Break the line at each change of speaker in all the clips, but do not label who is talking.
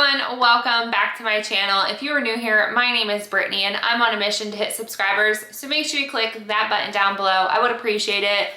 everyone, welcome back to my channel. If you are new here, my name is Brittany and I'm on a mission to hit subscribers, so make sure you click that button down below. I would appreciate it.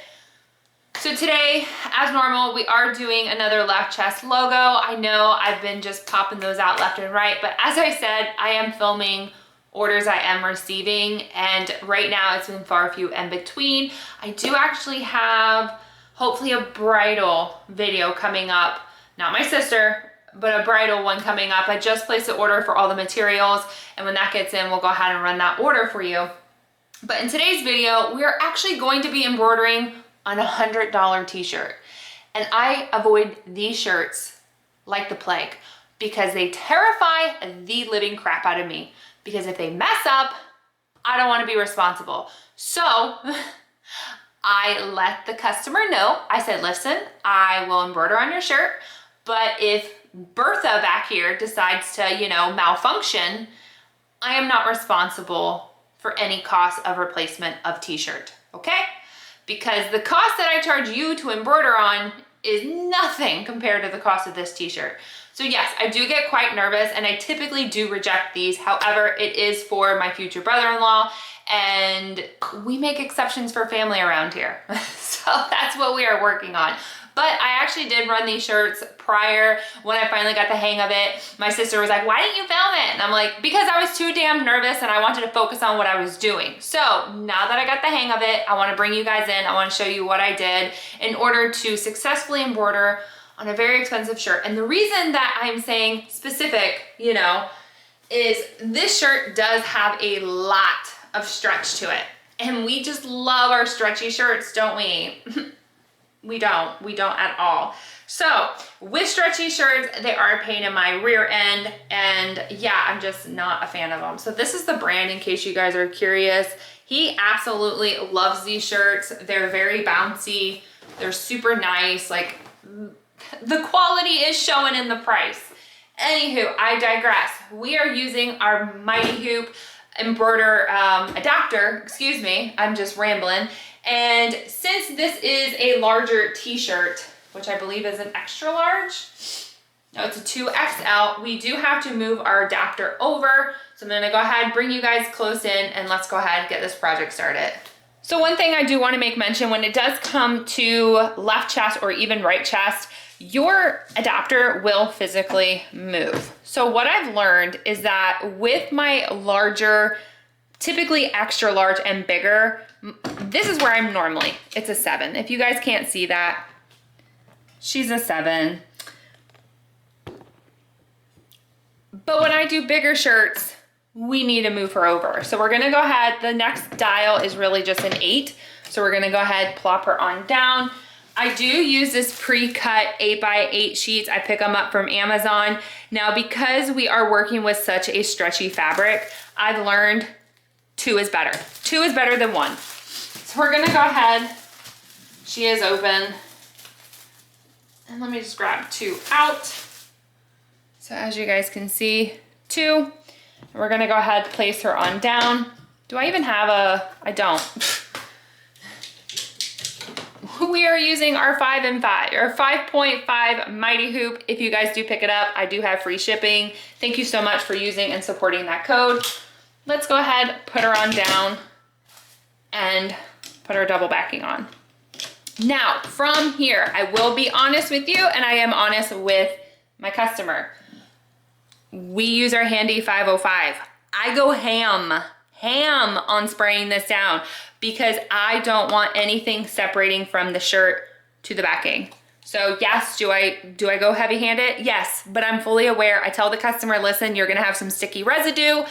So today, as normal, we are doing another left chest logo. I know I've been just popping those out left and right, but as I said, I am filming orders I am receiving, and right now it's been far few in between. I do actually have hopefully a bridal video coming up, not my sister, but a bridal one coming up. I just placed the order for all the materials, and when that gets in, we'll go ahead and run that order for you. But in today's video, we're actually going to be embroidering on a $100 t-shirt. And I avoid these shirts like the plague because they terrify the living crap out of me. Because if they mess up, I don't want to be responsible. So I let the customer know. I said, listen, I will embroider on your shirt, but if Bertha back here decides to, malfunction, I am not responsible for any cost of replacement of t-shirt, okay? Because the cost that I charge you to embroider on is nothing compared to the cost of this t-shirt. So yes, I do get quite nervous and I typically do reject these. However, it is for my future brother-in-law and we make exceptions for family around here. So that's what we are working on. But I actually did run these shirts prior when I finally got the hang of it. My sister was like, why didn't you film it? And I'm like, because I was too damn nervous and I wanted to focus on what I was doing. So now that I got the hang of it, I want to bring you guys in. I want to show you what I did in order to successfully embroider on a very expensive shirt. And the reason that I'm saying specific, is this shirt does have a lot of stretch to it. And we just love our stretchy shirts, don't we? We don't at all. So with stretchy shirts, they are a pain in my rear end. And yeah, I'm just not a fan of them. So this is the brand in case you guys are curious. He absolutely loves these shirts. They're very bouncy. They're super nice. Like, the quality is showing in the price. Anywho, I digress. We are using our Mighty Hoop embroider adapter, excuse me, I'm just rambling. And since this is a larger t-shirt, which I believe is an extra large, no, it's a 2XL, we do have to move our adapter over. So I'm gonna go ahead, bring you guys close in, and let's go ahead and get this project started. So one thing I do want to make mention, when it does come to left chest or even right chest, your adapter will physically move. So what I've learned is that with my larger, typically extra large and bigger, this is where I'm normally, it's a 7. If you guys can't see that, she's a 7. But when I do bigger shirts, we need to move her over. So we're gonna go ahead, the next dial is really just an 8. So we're gonna go ahead, plop her on down. I do use this pre-cut 8x8 sheets. I pick them up from Amazon. Now, because we are working with such a stretchy fabric, I've learned 2 is better. 2 is better than 1. So we're gonna go ahead, she is open. And let me just grab 2 out. So as you guys can see, 2. We're gonna go ahead, place her on down. Do I even have I don't. We are using our 5 and 5, or 5.5 Mighty Hoop. If you guys do pick it up, I do have free shipping. Thank you so much for using and supporting that code. Let's go ahead, put her on down and put our double backing on. Now, from here, I will be honest with you, and I am honest with my customer. We use our handy 505. I go ham on spraying this down because I don't want anything separating from the shirt to the backing. So yes, do I go heavy handed? Yes, but I'm fully aware. I tell the customer, listen, you're gonna have some sticky residue.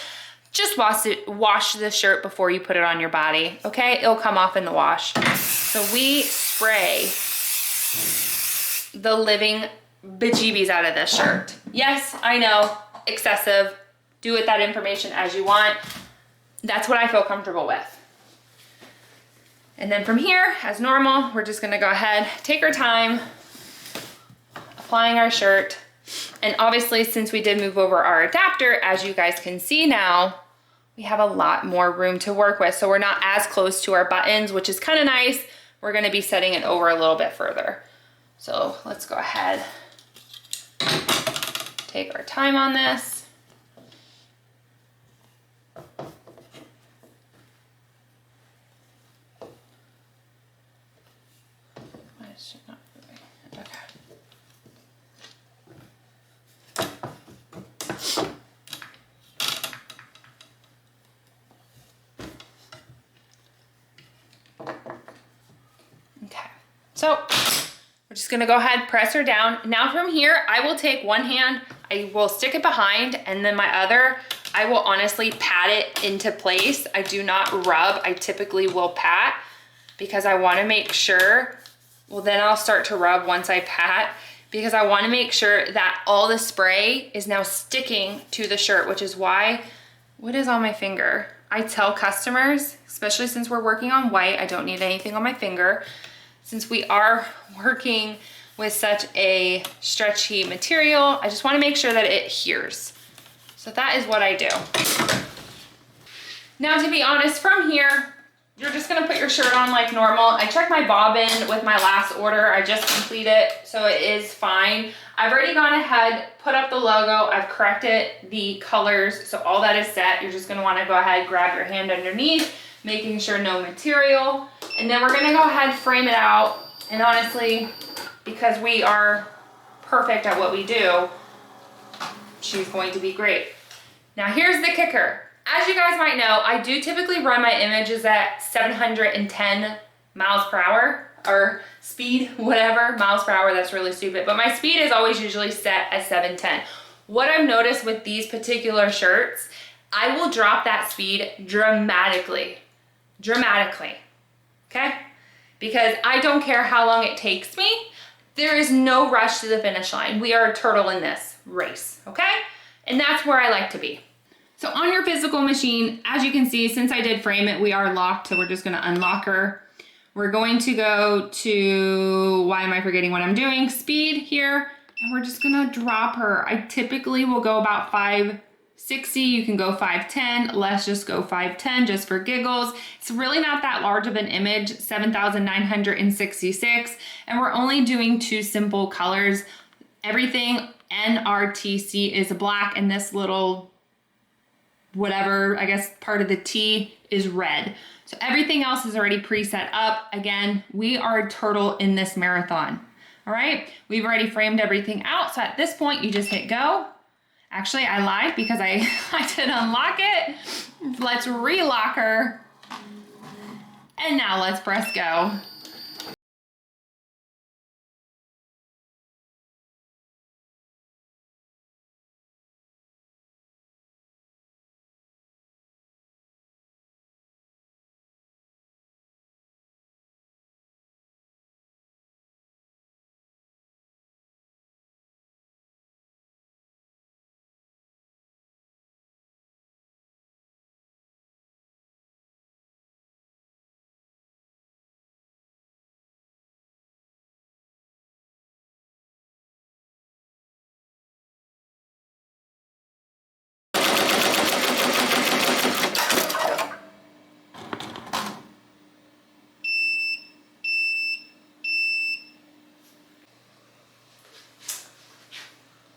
Just wash the shirt before you put it on your body, okay? It'll come off in the wash. So we spray the living bejeebies out of this shirt. Yes, I know, excessive. Do with that information as you want. That's what I feel comfortable with. And then from here, as normal, we're just gonna go ahead, take our time, applying our shirt. And obviously, since we did move over our adapter, as you guys can see now, we have a lot more room to work with. So we're not as close to our buttons, which is kind of nice. We're gonna be setting it over a little bit further. So let's go ahead, take our time on this. So we're just gonna go ahead, press her down. Now from here, I will take one hand, I will stick it behind, and then my other, I will honestly pat it into place. I do not rub, I typically will pat because I wanna make sure, well then I'll start to rub once I pat, because I wanna make sure that all the spray is now sticking to the shirt, which is why, what is on my finger? I tell customers, especially since we're working on white, I don't need anything on my finger. Since we are working with such a stretchy material, I just want to make sure that it adheres. So that is what I do. Now, to be honest, from here, you're just gonna put your shirt on like normal. I checked my bobbin with my last order. I just completed, so it is fine. I've already gone ahead, put up the logo. I've corrected the colors, so all that is set. You're just gonna wanna go ahead, grab your hand underneath, making sure no material. And then we're gonna go ahead, frame it out. And honestly, because we are perfect at what we do, she's going to be great. Now here's the kicker. As you guys might know, I do typically run my images at 710 miles per hour, or speed, whatever, miles per hour, that's really stupid. But my speed is always usually set at 710. What I've noticed with these particular shirts, I will drop that speed dramatically, okay? Because I don't care how long it takes me. There is no rush to the finish line. We are a turtle in this race, okay? And that's where I like to be. So on your physical machine, as you can see, since I did frame it, we are locked, so we're just gonna unlock her. We're going to go to, why am I forgetting what I'm doing? Speed here, and we're just gonna drop her. I typically will go about 560, you can go 510, let's just go 510 just for giggles. It's really not that large of an image, 7,966, and we're only doing two simple colors. Everything NRTC is black, and this little whatever, I guess part of the T is red. So everything else is already preset up. Again, we are a turtle in this marathon. All right, we've already framed everything out. So at this point, you just hit go. Actually, I lied because I did unlock it. Let's relock her. And now let's press go.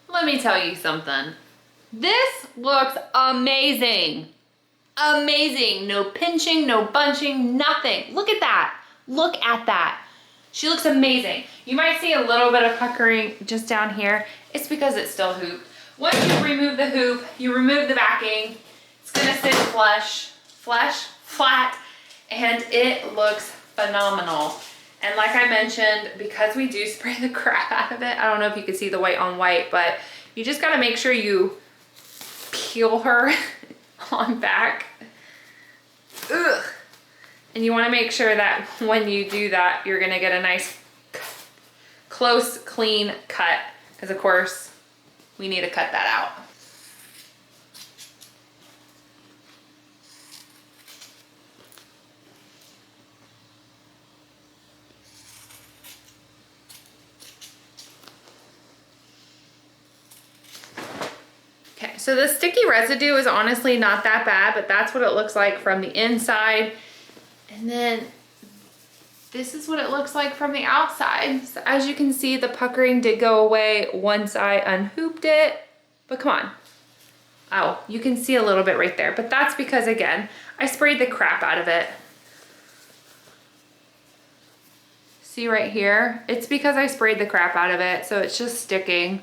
Let me tell you something. This looks amazing. Amazing. No pinching, no bunching, nothing. Look at that. Look at that. She looks amazing. You might see a little bit of puckering just down here. It's because it's still hooped. Once you remove the hoop, you remove the backing, it's gonna sit flat, and it looks phenomenal. And like I mentioned, because we do spray the crap out of it, I don't know if you can see the white on white, but you just gotta make sure you peel her on back. Ugh. And you wanna make sure that when you do that, you're gonna get a nice, close, clean cut. Because of course, we need to cut that out. Okay, so the sticky residue is honestly not that bad, but that's what it looks like from the inside. And then this is what it looks like from the outside. So as you can see, the puckering did go away once I unhooped it. but come on. Oh, you can see a little bit right there, but that's because, again, I sprayed the crap out of it. See right here? It's because I sprayed the crap out of it, so it's just sticking.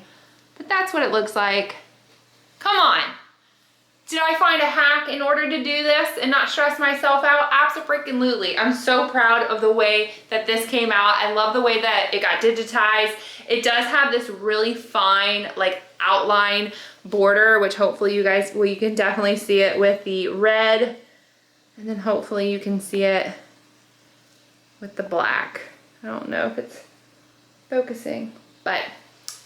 But that's what it looks like. Come on. Did I find a hack in order to do this and not stress myself out? Abso-freaking-lutely. I'm so proud of the way that this came out. I love the way that it got digitized. It does have this really fine, like, outline border, which hopefully you guys, well, you can definitely see it with the red, and then hopefully you can see it with the black. I don't know if it's focusing, but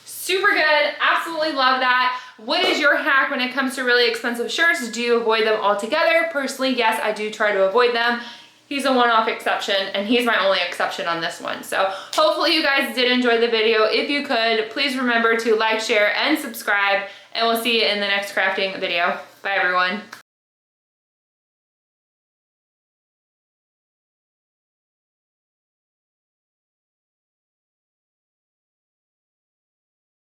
super good. Absolutely love that. What is your hack when it comes to really expensive shirts? Do you avoid them altogether? Personally, yes, I do try to avoid them. He's a one-off exception, and he's my only exception on this one. So hopefully you guys did enjoy the video. If you could, please remember to like, share, and subscribe, and we'll see you in the next crafting video. Bye, everyone.